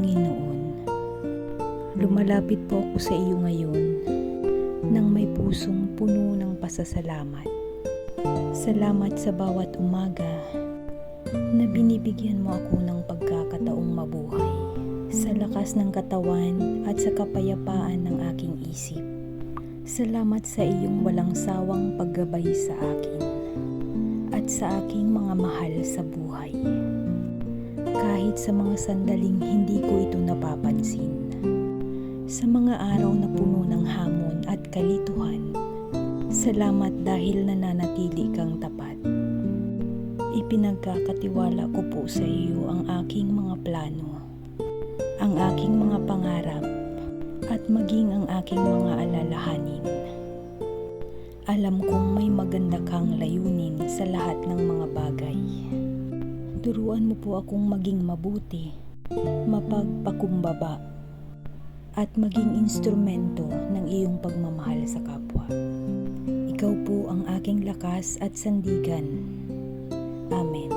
Panginoon. Lumalapit po ako sa iyo ngayon nang may pusong puno ng pasasalamat. Salamat sa bawat umaga na binibigyan mo ako ng pagkakataong mabuhay, sa lakas ng katawan at sa kapayapaan ng aking isip. Salamat sa iyong walang sawang paggabay sa akin at sa aking mga mahal sa buhay. Kahit sa mga sandaling hindi ko ito napapansin, sa mga araw na puno ng hamon at kalituhan, salamat dahil nananatili kang tapat. Ipinagkakatiwala ko po sa iyo ang aking mga plano, ang aking mga pangarap, at maging ang aking mga alalahanin. Alam kong may maganda kang layunin sa lahat ng mga bagay. Turuan mo po akong maging mabuti, mapagpakumbaba, at maging instrumento ng iyong pagmamahal sa kapwa. Ikaw po ang aking lakas at sandigan. Amen.